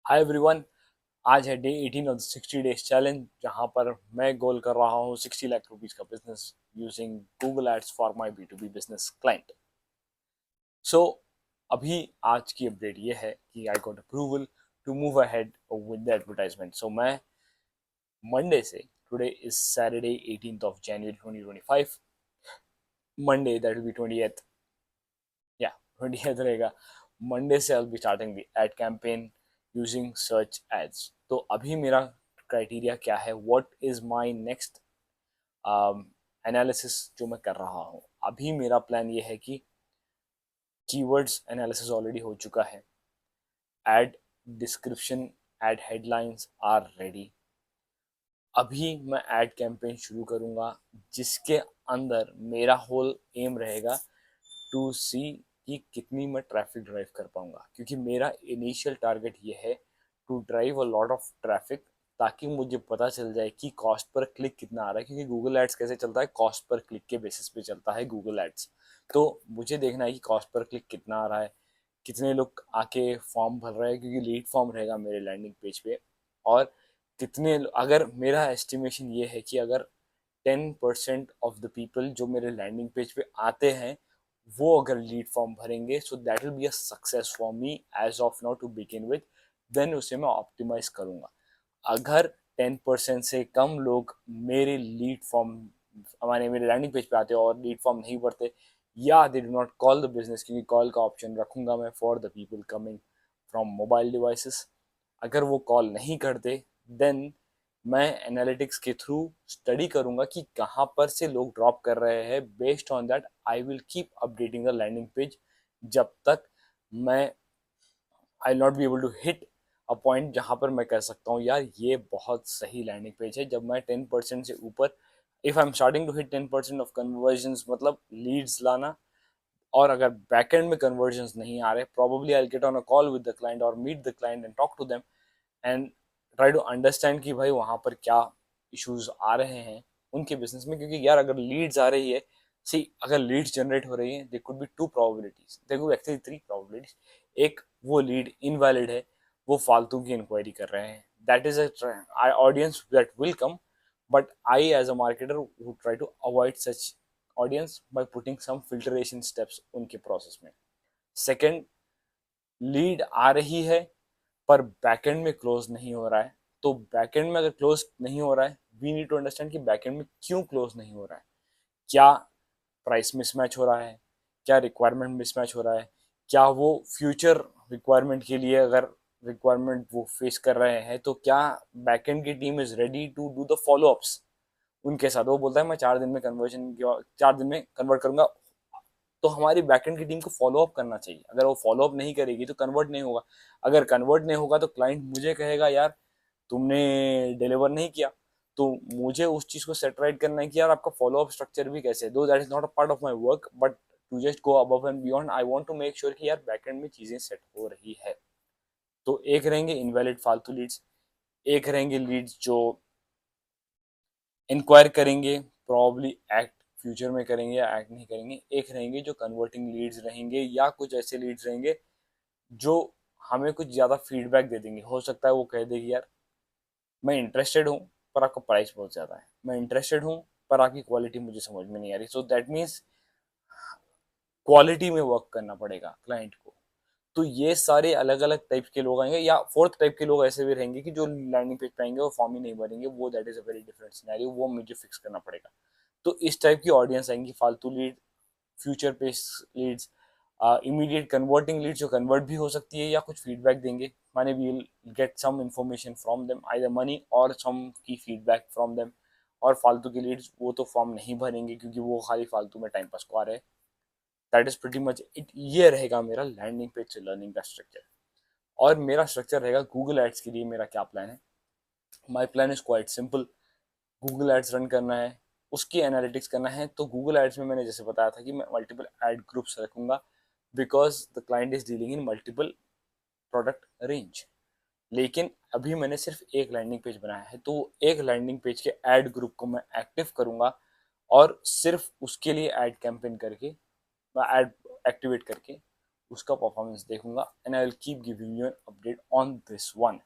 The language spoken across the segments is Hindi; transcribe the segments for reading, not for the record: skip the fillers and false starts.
हाय एवरीवन। आज है day 18 of the 60 days challenge, जहां पर मैं गोल कर रहा हूं 60 लाख रुपीस का business using Google ads for my B2B business client. So अभी आज की अपडेट ये है कि I got approval to move ahead with the advertisement. So मैं मंडे से, today is Saturday 18th of January 2025, Monday that will be 20th, या 20th रहेगा। मंडे से I will be starting the ad campaign using search ads. तो अभी मेरा क्राइटेरिया क्या है, what is my next analysis जो मैं कर रहा हूँ। अभी मेरा प्लान ये है कि कीवर्ड्स एनालिसिस ऑलरेडी हो चुका है, ad description, ad headlines are ready. अभी मैं एड कैंपेन शुरू करूंगा जिसके अंदर मेरा होल एम रहेगा टू सी कि कितनी मैं ट्रैफिक ड्राइव कर पाऊंगा, क्योंकि मेरा इनिशियल टारगेट ये है to drive a lot of traffic, ताकि मुझे पता चल जाए कि कॉस्ट पर क्लिक कितना आ रहा है। क्योंकि गूगल एड्स कैसे चलता है, कॉस्ट पर क्लिक के बेसिस पे चलता है गूगल एड्स। तो मुझे देखना है कि कॉस्ट पर क्लिक कितना आ रहा है, कितने लोग आके फॉर्म भर रहे हैं, क्योंकि लीड फॉर्म रहेगा मेरे लैंडिंग पेज पे। और कितने, अगर मेरा एस्टिमेशन ये है कि अगर 10% ऑफ द पीपल जो मेरे लैंडिंग पेज पे आते हैं वो अगर लीड फॉर्म भरेंगे, so that will be a success for me as of now to begin with. Then उसे मैं ऑप्टिमाइज करूंगा। अगर 10% से कम लोग मेरे लीड फॉर्म, हमारे मेरे लैंडिंग पेज पे आते हैं और लीड फॉर्म नहीं भरते, या they do not call the business, क्योंकि कॉल का ऑप्शन रखूंगा मैं for the people coming from mobile devices, अगर वो कॉल नहीं करते, देन मैं एनालिटिक्स के थ्रू स्टडी करूंगा कि कहाँ पर से लोग ड्रॉप कर रहे हैं। Based on that I will keep updating the landing page जब तक मैं I not be able to hit a point जहां पर मैं कह सकता हूँ यार ये बहुत सही लैंडिंग पेज है। जब मैं 10% से ऊपर, if I am starting to hit 10% of conversion, मतलब लीड्स लाना, और अगर बैकएंड में कन्वर्जन नहीं आ रहे, probably I get on a call with the client और meet the client and talk to them and try to understand कि भाई वहां पर क्या इश्यूज आ रहे हैं उनके बिजनेस में। क्योंकि यार अगर लीड्स आ रही है, सी अगर लीड्स जनरेट हो रही है, there could be two probabilities, there could actually three probabilities. एक, वो लीड इनवैलिड है, वो फालतू की इंक्वायरी कर रहे हैं, that is a audience that will come, but I as a marketer would try to avoid such audience by putting some filtration steps उनके प्रोसेस में। सेकंड, लीड आ रही है पर बैकएंड में क्लोज नहीं हो रहा है। तो बैकएंड में अगर क्लोज नहीं हो रहा है, वी नीड टू अंडरस्टैंड कि बैकएंड में क्यों क्लोज नहीं हो रहा है। क्या प्राइस मिसमैच हो रहा है, क्या रिक्वायरमेंट मिसमैच हो रहा है, क्या वो फ्यूचर रिक्वायरमेंट के लिए अगर रिक्वायरमेंट वो फेस कर रहे हैं, तो क्या बैकएंड की team is ready to do the follow ups उनके साथ। वो बोलता है मैं 4 दिन में कन्वर्जन, 4 दिन में कन्वर्ट करूंगा, तो हमारी बैकएंड की टीम को फॉलो अप करना चाहिए। अगर वो फॉलो अप नहीं करेगी तो कन्वर्ट नहीं होगा। अगर कन्वर्ट नहीं होगा तो क्लाइंट मुझे कहेगा यार तुमने डिलीवर नहीं किया। तो मुझे उस चीज को सेटराइट करना है कि यार आपका फॉलो अप स्ट्रक्चर भी कैसे है। Though that is not a part of my work, but to just go above and beyond, I want to make sure कि यार बैकएंड में चीजें सेट हो रही है। तो एक रहेंगे इनवैलिड फालतू लीड्स, एक रहेंगे लीड्स जो इंक्वायर करेंगे, प्रॉब्ली एक्ट फ्यूचर में करेंगे या एक्ट नहीं करेंगे, एक रहेंगे जो कन्वर्टिंग लीड्स रहेंगे, या कुछ ऐसे लीड्स रहेंगे जो हमें कुछ ज़्यादा फीडबैक दे देंगे। हो सकता है वो कह देगी यार मैं इंटरेस्टेड हूँ पर आपका प्राइस बहुत ज़्यादा है, मैं इंटरेस्टेड हूँ पर आपकी क्वालिटी मुझे समझ में नहीं आ रही। सो दैट मीन्स क्वालिटी में वर्क करना पड़ेगा क्लाइंट को। तो ये सारे अलग अलग टाइप के लोग आएंगे, या फोर्थ टाइप के लोग ऐसे भी रहेंगे कि जो लैंडिंग पेज पे आएंगे वो फॉर्म ही नहीं भरेंगे। वो that is a very different scenario, वो मुझे फिक्स करना पड़ेगा। तो इस टाइप की ऑडियंस आएंगी, फालतू lead, future pace leads, immediate converting lead जो कन्वर्ट भी हो सकती है या कुछ फीडबैक देंगे, माने we will get some information from them, either money or some की फीडबैक फ्रॉम देम। और फालतू की लीड्स वो तो फॉर्म नहीं भरेंगे क्योंकि वो खाली फालतू में टाइम पास को आ रहे हैं। That is pretty much it. ये रहेगा मेरा लैंडिंग पेज से लर्निंग का स्ट्रक्चर। और मेरा स्ट्रक्चर रहेगा गूगल एड्स के लिए। मेरा क्या प्लान है, my plan is quite simple. Google ads run करना है, उसकी एनालिटिक्स करना है। तो गूगल एड्स में मैंने जैसे बताया था कि मैं मल्टीपल एड ग्रुप्स रखूंगा, because the client is dealing in multiple product range. लेकिन अभी मैंने सिर्फ एक लैंडिंग पेज बनाया है, तो एक लैंडिंग पेज के एड ग्रुप को मैं एक्टिव करूंगा और सिर्फ उसके लिए एड कैंपेन करके, एड एक्टिवेट करके उसका परफॉर्मेंस देखूंगा and I will keep giving you an update on this one.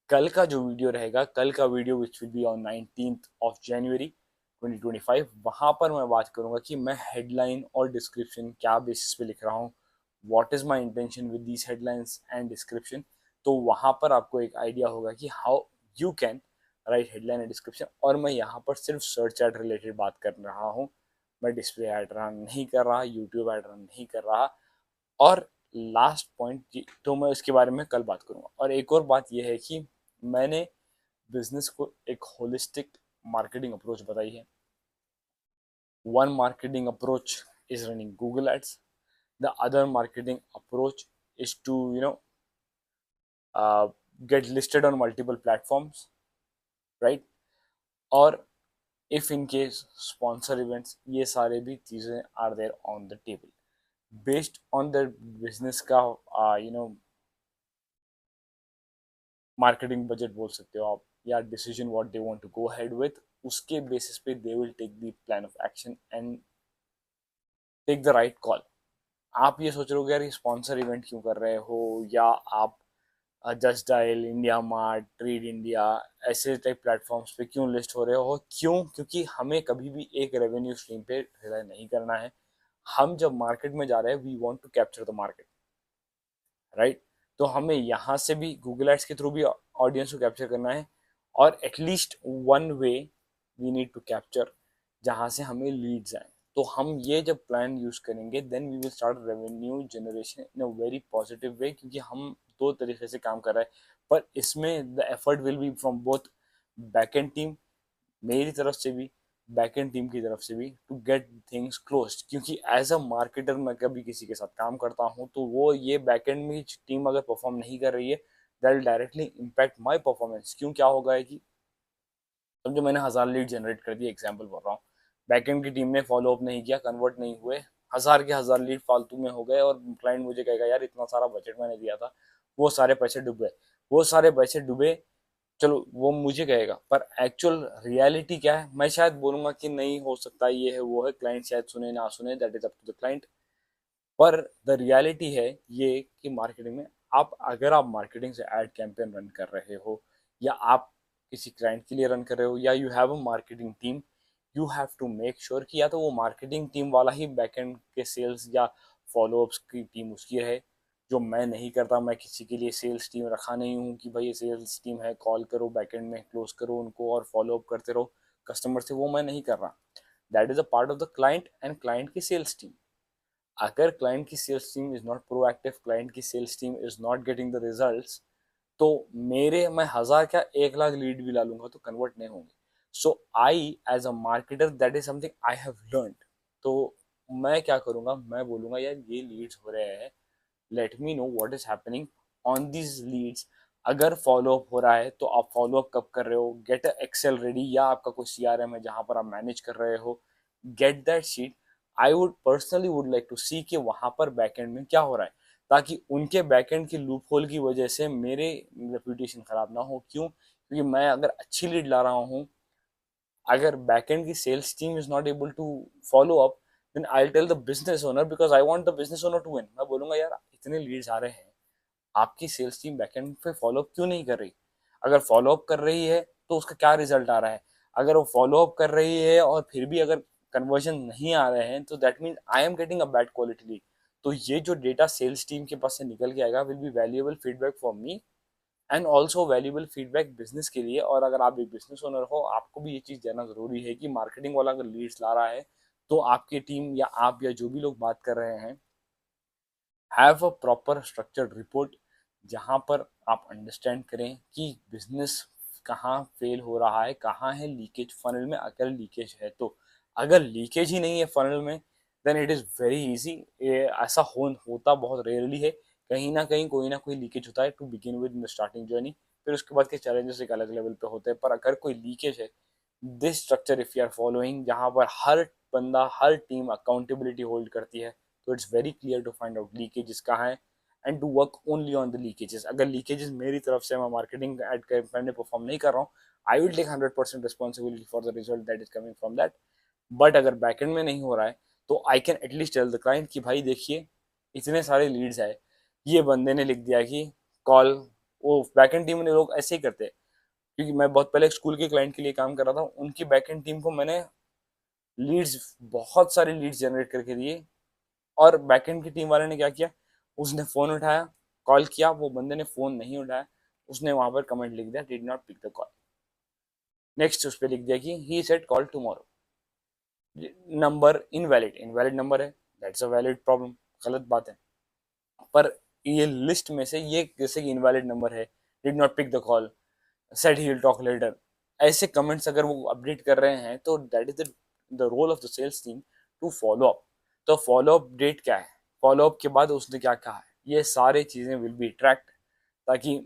कल का जो वीडियो रहेगा, कल का video which will be on 19th of January 2025, वहां पर मैं बात करूंगा कि मैं हेडलाइन और डिस्क्रिप्शन क्या बेसिस पे लिख रहा हूँ, what is my intention with these headlines and description. तो वहां पर आपको एक आइडिया होगा कि how you can write headline and description. और मैं यहाँ पर सिर्फ सर्च एड रिलेटेड बात कर रहा हूँ, मैं डिस्प्ले एड रन नहीं कर रहा, यूट्यूब एड रन नहीं कर रहा। और लास्ट पॉइंट तो मैं इसके बारे में कल बात करूंगा। और एक और बात यह है कि मैंने बिजनेस को एक होलिस्टिक मार्केटिंग अप्रोच बताई है। One marketing approach is running Google ads, the other marketing approach is to get listed on multiple platforms, right? और if in case sponsor events, ये सारे भी चीज़ें are there on the table based on the business का मार्केटिंग बजट बोल सकते हो आप, या decision what they want to go ahead with, उसके बेसिस पे they will take the plan of action and take the right call. आप ये सोच रहे हो कि यार ये स्पॉन्सर इवेंट क्यों कर रहे हो, या आप just dial, India mart, trade India ऐसे टाइप प्लेटफॉर्म्स पे क्यों लिस्ट हो रहे हो, क्यों? क्योंकि हमें कभी भी एक रेवेन्यू स्ट्रीम पे रिलाई नहीं करना है। हम जब मार्केट में जा रहे हैं, we want to capture the market, right? तो हमें यहाँ से भी गूगल एड्स के थ्रू भी ऑडियंस को कैप्चर करना है, और at least one way we need to capture जहाँ से हमें लीड्स आए। तो हम ये जब प्लान यूज करेंगे, then we will start revenue generation in a very positive way, क्योंकि हम दो तरीके से काम कर रहे हैं। पर इसमें the effort will be from both back and team, मेरी तरफ से भी, बैक एंड टीम की तरफ से भी, टू गेट थिंग्स क्लोज। क्योंकि एज अ मार्केटर मैं कभी किसी के साथ काम करता हूँ, तो वो ये बैक एंड में टीम अगर परफॉर्म नहीं कर रही है, that will directly impact my performance. क्यों? क्या होगा है कि समझो मैंने 1000 लीड जनरेट कर दिए, एग्जाम्पल बोल रहा हूँ, बैक एंड की टीम ने फॉलो अप नहीं किया, कन्वर्ट नहीं हुए, 1000 के 1000 लीड फालतू में हो गए, और क्लाइंट मुझे कहेगा यार इतना सारा बजट मैंने दिया था, वो सारे पैसे डूब गए। वो सारे पैसे डूबे, चलो वो मुझे कहेगा, पर एक्चुअल रियलिटी क्या है? मैं शायद बोलूंगा कि नहीं हो सकता, ये है वो है, क्लाइंट शायद सुने ना सुने, that is up to the client. पर द रियलिटी है ये कि मार्केटिंग में आप, अगर आप मार्केटिंग से एड कैंपेन रन कर रहे हो, या आप किसी क्लाइंट के लिए रन कर रहे हो, या you have a marketing team, you have to make sure कि या तो वो मार्केटिंग टीम वाला ही बैकएंड के सेल्स या फॉलोअप्स की टीम उसकी रहे, जो मैं नहीं करता। मैं किसी के लिए सेल्स टीम रखा नहीं हूँ कि भाई ये सेल्स टीम है, कॉल करो बैकएंड में, क्लोज करो उनको और फॉलोअप करते रहो कस्टमर से, वो मैं नहीं कर रहा। That is a part of the client and client की सेल्स टीम। अगर क्लाइंट की sales team is not proactive, client की sales team is not getting the results, तो मेरे, मैं 1000 क्या 1 लाख लीड भी ला लूंगा तो कन्वर्ट नहीं होंगे। So I as a marketer, that is something I have learned. तो मैं क्या करूंगा, मैं बोलूंगा यार ये लीड्स हो रहे हैं, let me know what is happening on this leads. अगर फॉलो अप हो रहा है तो आप फॉलो अप कब कर रहे हो, गेट एक्सेल रेडी, या आपका कोई सीआरएम है जहां पर आप मैनेज कर रहे हो, get that sheet. I would personally would like to see कि वहां पर बैकएंड में क्या हो रहा है, ताकि उनके बैकएंड की लूप होल की वजह से मेरे रेपुटेशन खराब ना हो। क्यों? क्योंकि मैं अगर अच्छी लीड ला रहा हूँ, अगर बैकएंड की sales team is not able to follow up, then I tell the business owner, because I want the business owner to win. मैं बोलूंगा यार इतने लीड्स आ रहे हैं, आपकी सेल्स टीम बैकएंड पे फॉलो अप क्यों नहीं कर रही? अगर फॉलो अप कर रही है तो उसका क्या रिजल्ट आ रहा है? अगर वो फॉलो अप कर रही है और फिर भी अगर कन्वर्जन नहीं आ रहे हैं, तो that mean I am getting a bad quality lead. तो ये जो डेटा सेल्स टीम के पास से निकल के आएगा will be valuable feedback for me, and also valuable feedback business के लिए। और अगर आप एक बिजनेस ओनर हो, आपको भी ये चीज़ जानना जरूरी है कि मार्केटिंग वाला अगर लीड्स ला रहा है, तो आपकी टीम या आप या जो भी लोग बात कर रहे हैं, have a proper structured report, जहाँ पर आप अंडरस्टैंड करें कि बिजनेस कहाँ फेल हो रहा है, कहाँ है लीकेज फनल में। अगर लीकेज है तो, अगर लीकेज ही नहीं है फनल में, then it is very easy. ऐसा होता बहुत रेयरली है, कहीं ना कहीं कोई ना कोई लीकेज होता है to begin with in the starting journey, फिर उसके बाद के चैलेंजेस एक अलग लेवल पे होते हैं। पर अगर कोई लीकेज है, this structure if you are following, जहाँ पर हर बंदा, हर टीम अकाउंटेबिलिटी होल्ड करती है, तो it's very clear to find out leakages कहाँ है, and to work only on the leakages. अगर लीकेजेस मेरी तरफ से, मैं मार्केटिंग एड कैंपेन में परफॉर्म नहीं कर रहा हूँ, I will take 100% responsibility for the result that is coming from that. But अगर बैकएंड में नहीं हो रहा है, तो I can at least tell the client कि भाई देखिए, इतने सारे लीड्स आए, ये बंदे ने लिख दिया कि कॉल, वो बैकएंड टीम ने लोग ऐसे ही करते हैं, क्योंकि मैं बहुत पहले एक स्कूल के क्लाइंट के लिए काम कर रहा था, उनकी बैकएंड टीम को मैंने लीड्स, बहुत सारे लीड्स जनरेट करके दिए, और बैकएंड की टीम वाले ने क्या किया, उसने फोन उठाया, कॉल किया, वो बंदे ने फोन नहीं उठाया, उसने वहां पर कमेंट लिख दिया did not pick the call. Next उस पर लिख दिया कि he said call tomorrow, number invalid, invalid number है, दैट्स अ वैलिड प्रॉब्लम, गलत बात है। पर ये लिस्ट में से ये जैसे कि इनवैलिड नंबर है, did not pick the call, said he will talk later, ऐसे कमेंट्स अगर वो अपडेट कर रहे हैं, तो that is the role of the sales team to follow up. तो फॉलो अप डेट क्या है, फॉलो अप के बाद उसने क्या कहा है, ये सारी चीजें विल बी ट्रैक्ड, ताकि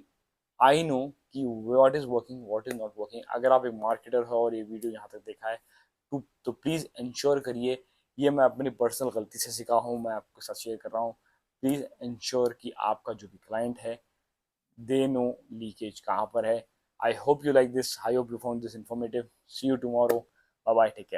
आई नो कि what is working what is not working. अगर आप एक मार्केटर हो और ये वीडियो यहाँ तक देखा है, तो प्लीज़ इंश्योर करिए, ये मैं अपनी पर्सनल गलती से सीखा हूँ, मैं आपके साथ शेयर कर रहा हूँ। प्लीज़ इंश्योर कि आपका जो भी क्लाइंट है, दे नो लीकेज कहाँ पर है। I hope you like this, I hope you found this informative. See you tomorrow, bye bye, take care.